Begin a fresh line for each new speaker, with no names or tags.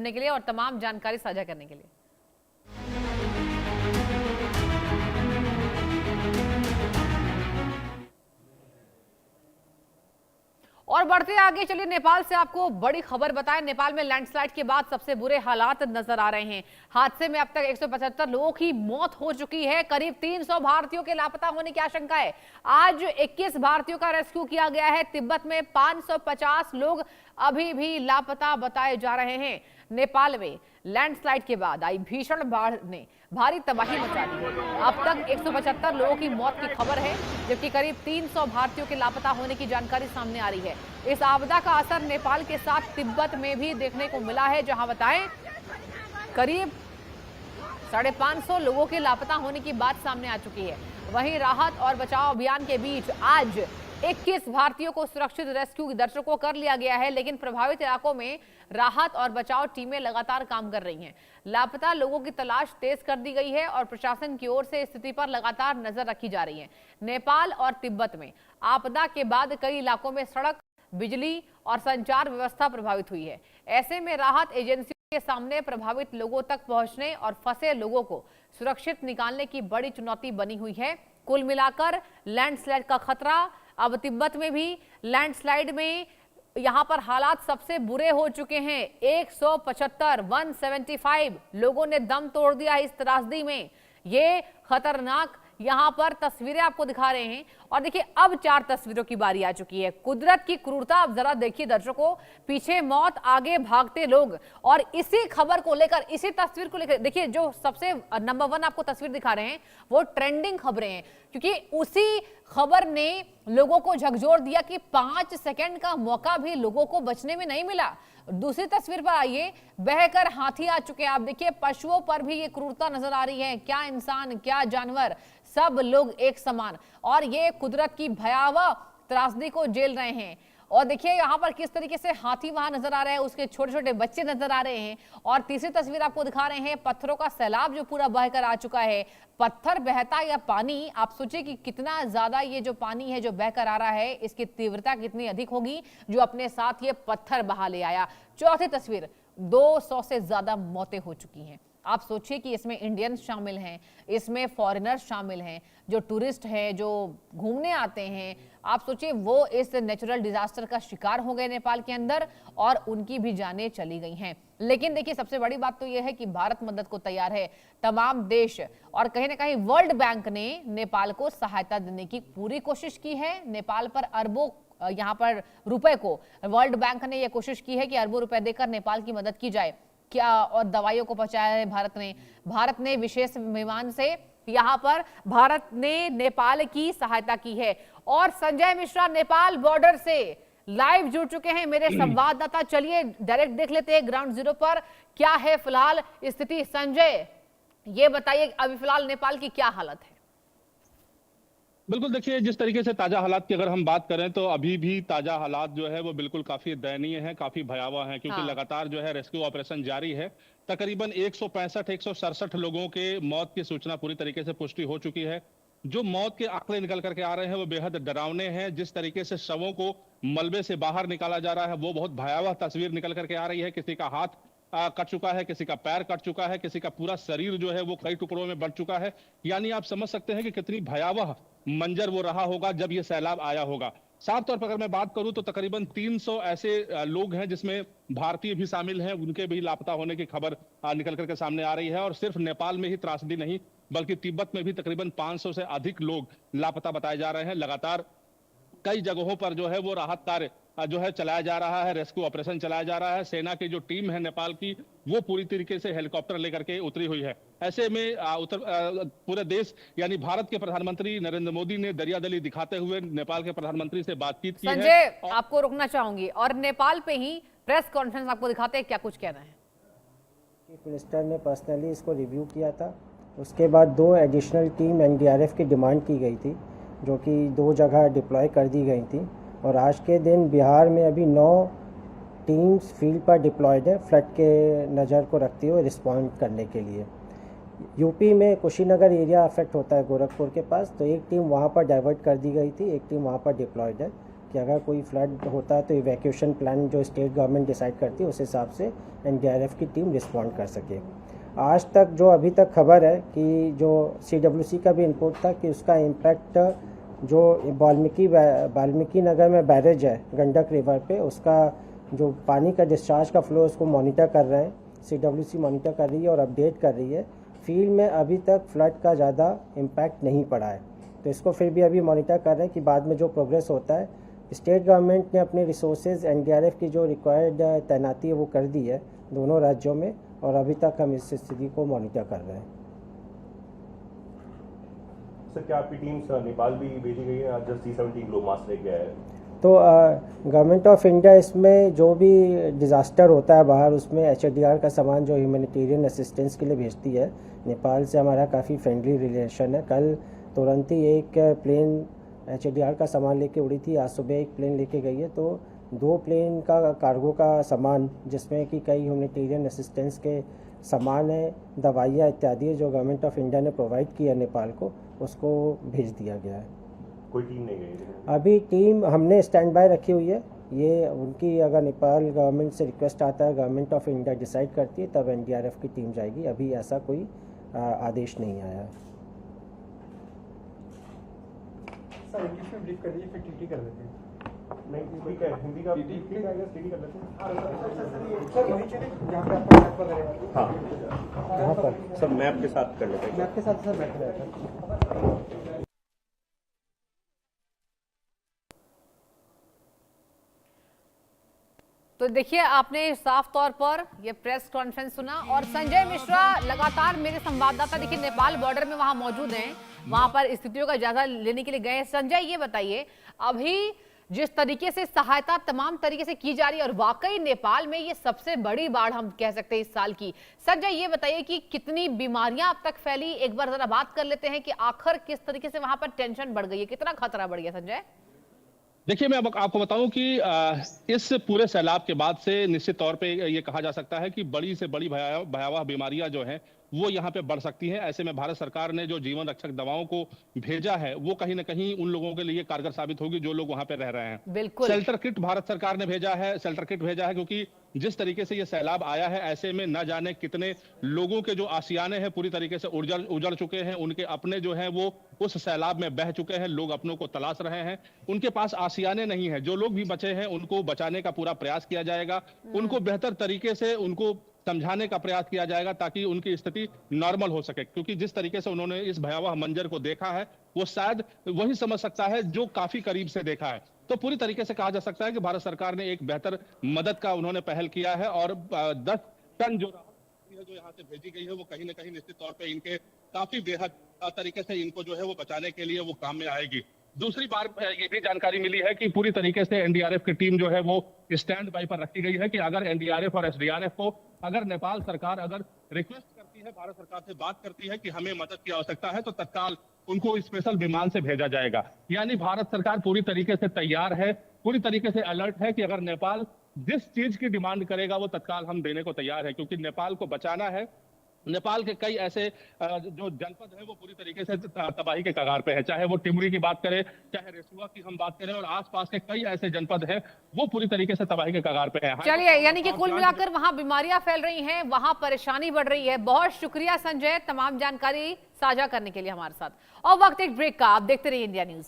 के लिए और तमाम जानकारी साझा करने के लिए। और बढ़ते आगे, चलिए नेपाल से आपको बड़ी खबर बताएं। नेपाल में लैंडस्लाइड के बाद सबसे बुरे हालात नजर आ रहे हैं। हादसे में अब तक 175 लोगों की मौत हो चुकी है। करीब 300 भारतीयों के लापता होने की आशंका है। आज 21 भारतीयों का रेस्क्यू किया गया है। तिब्बत में 550 लोग अभी भी लापता बताए जा रहे हैं। नेपाल में लैंडस्लाइड के बाद आई भीषण बाढ़ ने भारी तबाही मचा दी है। अब तक 175 लोगों की मौत की खबर है, जबकि करीब 300 भारतीयों के लापता होने की जानकारी सामने आ रही है। इस आपदा का असर नेपाल के साथ तिब्बत में भी देखने को मिला है, जहां बताएं करीब 550 लोगों के लापता होने की बात सामने आ चुकी है। वहीं राहत और बचाव अभियान के बीच आज 21 भारतीयों को सुरक्षित रेस्क्यू दर्शकों कर लिया गया है, लेकिन प्रभावित इलाकों में राहत और बचाव टीमें लगातार काम कर रही हैं। लापता लोगों की तलाश तेज कर दी गई है और प्रशासन की ओर से स्थिति पर लगातार नजर रखी जा रही है। नेपाल और तिब्बत में आपदा के बाद कई इलाकों में सड़क, बिजली और संचार व्यवस्था प्रभावित हुई है। ऐसे में राहत एजेंसियों के सामने प्रभावित लोगों तक पहुंचने और फंसे लोगों को सुरक्षित निकालने की बड़ी चुनौती बनी हुई है। कुल मिलाकर लैंडस्लाइड का खतरा, अब तिब्बत में भी लैंडस्लाइड में यहां पर हालात सबसे बुरे हो चुके हैं। 175 लोगों ने दम तोड़ दिया इस त्रासदी में। ये खतरनाक यहां पर तस्वीरें आपको दिखा रहे हैं। और देखिए, अब 4 तस्वीरों की बारी आ चुकी है। कुदरत की क्रूरता आप जरा देखिए दर्शकों, पीछे मौत, आगे भागते लोग। और इसी खबर को लेकर, इसी तस्वीर को लेकर देखिए, जो सबसे नंबर 1 आपको तस्वीर दिखा रहे हैं वो ट्रेंडिंग खबरें हैं, क्योंकि उसी खबर ने लोगों को झकझोर दिया कि 5 सेकंड का मौका भी लोगों को बचने में नहीं मिला। दूसरी तस्वीर पर आइए, बहकर हाथी आ चुके हैं। आप देखिए, पशुओं पर भी ये क्रूरता नजर आ रही है। क्या इंसान, क्या जानवर, सब लोग एक समान। और ये कुदरत की भयावह त्रासदी को झेल रहे हैं। और देखिए यहाँ पर किस तरीके से हाथी वहां नजर आ रहे हैं, उसके छोटे छोटे बच्चे नजर आ रहे हैं। और तीसरी तस्वीर आपको दिखा रहे हैं, पत्थरों का सैलाब जो पूरा बहकर आ चुका है। पत्थर बहता या पानी, आप सोचिए कि कितना ज्यादा ये जो पानी है जो बहकर आ रहा है, इसकी तीव्रता कितनी अधिक होगी, जो अपने साथ ये पत्थर बहा ले आया। चौथी तस्वीर, 200 से ज्यादा मौतें हो चुकी हैं। आप सोचिए कि इसमें इंडियंस शामिल हैं, इसमें फॉरेनर्स शामिल हैं, जो टूरिस्ट हैं, जो घूमने आते हैं। आप सोचिए वो इस नेचुरल डिजास्टर का शिकार हो गए नेपाल के अंदर, और उनकी भी जानें चली गई हैं। लेकिन देखिए, सबसे बड़ी बात तो यह है कि भारत मदद को तैयार है। तमाम देश और कहीं ना कहीं वर्ल्ड बैंक ने नेपाल को सहायता देने की पूरी कोशिश की है। नेपाल पर अरबों यहाँ पर रुपए को वर्ल्ड बैंक ने यह कोशिश की है कि अरबों रुपए देकर नेपाल की मदद की जाए। क्या और दवाइयों को पहुंचाया है भारत ने विशेष विमान से यहां पर भारत ने नेपाल की सहायता की है। और संजय मिश्रा नेपाल बॉर्डर से लाइव जुड़ चुके हैं, मेरे संवाददाता। चलिए डायरेक्ट देख लेते हैं ग्राउंड जीरो पर क्या है फिलहाल स्थिति। संजय, ये बताइए अभी फिलहाल नेपाल की क्या हालत है?
बिल्कुल, देखिए, जिस तरीके से ताजा हालात की अगर हम बात करें तो अभी भी ताजा हालात जो है वो बिल्कुल काफी दयनीय है, काफी भयावह है, क्योंकि लगातार जो है रेस्क्यू ऑपरेशन जारी है। तकरीबन 165-167 लोगों के मौत की सूचना पूरी तरीके से पुष्टि हो चुकी है। जो मौत के आंकड़े निकल करके आ रहे हैं वो बेहद डरावने हैं। जिस तरीके से शवों को मलबे से बाहर निकाला जा रहा है वो बहुत भयावह तस्वीर निकल करके आ रही है। किसी का हाथ कट चुका है, किसी का पैर कट चुका है, किसी का पूरा शरीर जो है वो कई टुकड़ों में बंट चुका है। यानी आप समझ सकते हैं कि कितनी भयावह मंजर वो रहा होगा जब ये सैलाब आया होगा। साफ तौर पर अगर मैं बात करूं तो तकरीबन 300 ऐसे लोग हैं जिसमें भारतीय भी शामिल हैं, उनके भी लापता होने की खबर निकल करके सामने आ रही है। और सिर्फ नेपाल में ही त्रासदी नहीं, बल्कि तिब्बत में भी तकरीबन 500 से अधिक लोग लापता बताए जा रहे हैं। लगातार कई जगहों पर जो है वो राहत कार्य जो है चलाया जा रहा है, रेस्क्यू ऑपरेशन चलाया जा रहा है। सेना की जो टीम है नेपाल की, वो पूरी तरीके से हेलीकॉप्टर लेकर के उतरी हुई है। ऐसे में पूरे देश यानी भारत के प्रधानमंत्री नरेंद्र मोदी ने दरियादली दिखाते हुए नेपाल के प्रधानमंत्री से बातचीत की है।
संजय, आपको रोकना चाहूंगी, और नेपाल पे ही प्रेस कॉन्फ्रेंस आपको दिखाते हैं, क्या कुछ कहना है?
चीफ मिनिस्टर ने पर्सनली इसको रिव्यू किया था। उसके बाद 2 एडिशनल टीम एनडीआरएफ की डिमांड की गई थी, जो कि 2 जगह डिप्लॉय कर दी गई थी। और आज के दिन बिहार में अभी 9 टीम्स फील्ड पर डिप्लॉयड है, फ्लड के नज़र को रखते हुए रिस्पॉन्ड करने के लिए। यूपी में कुशीनगर एरिया अफेक्ट होता है गोरखपुर के पास, तो एक टीम वहाँ पर डाइवर्ट कर दी गई थी, एक टीम वहाँ पर डिप्लॉयड है। कि अगर कोई फ्लड होता है तो इवैक्यूएशन प्लान जो स्टेट गवर्नमेंट डिसाइड करती है उस हिसाब से एनडीआरएफ की टीम रिस्पॉन्ड कर सके। आज तक जो अभी तक खबर है कि जो सीडब्ल्यूसी का भी इनपुट था कि उसका इम्पैक्ट जो वाल्मीकि नगर में बैरेज है गंडक रिवर पे, उसका जो पानी का डिस्चार्ज का फ्लो उसको मॉनिटर कर रहे हैं, सीडब्ल्यूसी मॉनिटर कर रही है और अपडेट कर रही है। फील्ड में अभी तक फ्लड का ज़्यादा इम्पैक्ट नहीं पड़ा है, तो इसको फिर भी अभी मॉनिटर कर रहे हैं कि बाद में जो प्रोग्रेस होता है। स्टेट गवर्नमेंट ने अपने रिसोर्सेज एनडीआरएफ की जो रिक्वायर्ड तैनाती है वो कर दी है दोनों राज्यों में, और अभी तक हम इस स्थिति को मॉनिटर कर रहे हैं।
सर, क्या आपकी टीम नेपाल भी भेजी गई है? आज जस्ट C-17 ग्लोमास लेके आया है।
तो गवर्नमेंट ऑफ इंडिया इसमें जो भी डिज़ास्टर होता है बाहर, उसमें HDR का सामान जो ह्यूमैनिटेरियन असिस्टेंस के लिए भेजती है। नेपाल से हमारा काफ़ी फ्रेंडली रिलेशन है। कल तुरंत ही एक प्लेन HDR का सामान लेके उड़ी थी, आज सुबह एक प्लेन लेके गई है। तो 2 प्लेन का कार्गो का सामान, जिसमें कि कई ह्यूमैनिटेरियन असिस्टेंस के सामान है, दवाइयाँ इत्यादि जो गवर्नमेंट ऑफ इंडिया ने प्रोवाइड किया नेपाल को, उसको भेज दिया गया है।
कोई टीम नहीं गई
अभी टीम हमने स्टैंड बाय रखी हुई है। ये उनकी अगर नेपाल गवर्नमेंट से रिक्वेस्ट आता है, गवर्नमेंट ऑफ इंडिया डिसाइड करती है, तब एनडीआरएफ की टीम जाएगी। अभी ऐसा कोई आदेश नहीं आया है।
सर इंग्लिश में ब्रीफ कर दीजिए, फिर टीटी कर देते हैं।
नहीं, ठीक है, हिंदी का टीटी कर लेते हैं।
सर वही चलिए जहाँ पे आपका मैप वगैरह।
हाँ,
यहाँ पर
सर मैप के साथ कर लेते हैं।
मैप के साथ सर बैठ रहा था।
तो देखिए, आपने साफ तौर पर ये प्रेस कॉन्फ्रेंस सुना और संजय मिश्रा लगातार मेरे संवाददाता देखिए नेपाल बॉर्डर में वहां मौजूद हैं, वहां पर स्थितियों का जायजा लेने के लिए गए हैं। संजय, ये बताइए, अभी जिस तरीके से सहायता तमाम तरीके से की जा रही है और वाकई नेपाल में ये सबसे बड़ी बाढ़ हम कह सकते हैं इस साल की। संजय, ये बताइए कि कितनी बीमारियां अब तक फैली, एक बार जरा बात कर लेते हैं कि आखिर किस तरीके से वहां पर टेंशन बढ़ गई है, कितना खतरा बढ़ गया। संजय,
देखिए, मैं अब आपको बताऊं कि इस पूरे सैलाब के बाद से निश्चित तौर पे ये कहा जा सकता है कि बड़ी से बड़ी भयावह बीमारियां जो हैं वो यहाँ पे बढ़ सकती हैं। ऐसे में भारत सरकार ने जो जीवन रक्षक दवाओं को भेजा है वो कहीं ना कहीं उन लोगों के लिए कारगर साबित होगी जो लोग वहां पे रह रहे हैं।
बिल्कुल।
शेल्टर किट भारत सरकार ने भेजा है, क्योंकि जिस तरीके से ये सैलाब आया है, ऐसे में न जाने कितने लोगों के जो आशियाने हैं पूरी तरीके से उजड़ चुके हैं, उनके अपने जो हैं वो उस सैलाब में बह चुके हैं, लोग अपनों को तलाश रहे हैं, उनके पास आशियाने नहीं है। जो लोग भी बचे हैं उनको बचाने का पूरा प्रयास किया जाएगा, उनको बेहतर तरीके से उनको समझाने का प्रयास किया जाएगा ताकि उनकी स्थिति नॉर्मल हो सके, क्योंकि जिस तरीके से उन्होंने इस भयावह मंजर को देखा है वो शायद वही समझ सकता है जो काफी करीब से देखा है। तो पूरी तरीके से कहा जा सकता है कि भारत सरकार ने एक बेहतर मदद का उन्होंने पहल किया है और 10 टन जो राहत जो यहाँ से भेजी गई है वो कहीं ना कहीं निश्चित तौर पर इनके काफी बेहद तरीके से इनको जो है वो बचाने के लिए वो काम में आएगी। दूसरी बार ये भी जानकारी मिली है कि पूरी तरीके से एनडीआरएफ की टीम जो है वो स्टैंड बाय पर रखी गई है कि अगर एनडीआरएफ और एसडीआरएफ को अगर नेपाल सरकार अगर रिक्वेस्ट करती है, भारत सरकार से बात करती है कि हमें मदद की आवश्यकता है, तो तत्काल उनको स्पेशल विमान से भेजा जाएगा। यानी भारत सरकार पूरी तरीके से तैयार है, पूरी तरीके से अलर्ट है कि अगर नेपाल जिस चीज की डिमांड करेगा वो तत्काल हम देने को तैयार है, क्योंकि नेपाल को बचाना है। नेपाल के कई ऐसे जो जनपद है वो पूरी तरीके से तबाही के कगार पे है, चाहे वो टिमरी की बात करें, चाहे रेसुआ की हम बात करें, और आसपास के कई ऐसे जनपद हैं वो पूरी तरीके से तबाही के कगार पे हैं।
चलिए, यानी कि कुल मिलाकर वहां बीमारियां फैल रही हैं, वहां परेशानी बढ़ रही है। बहुत शुक्रिया संजय तमाम जानकारी साझा करने के लिए हमारे साथ। और वक्त एक ब्रेक का, आप देखते रहिए इंडिया न्यूज।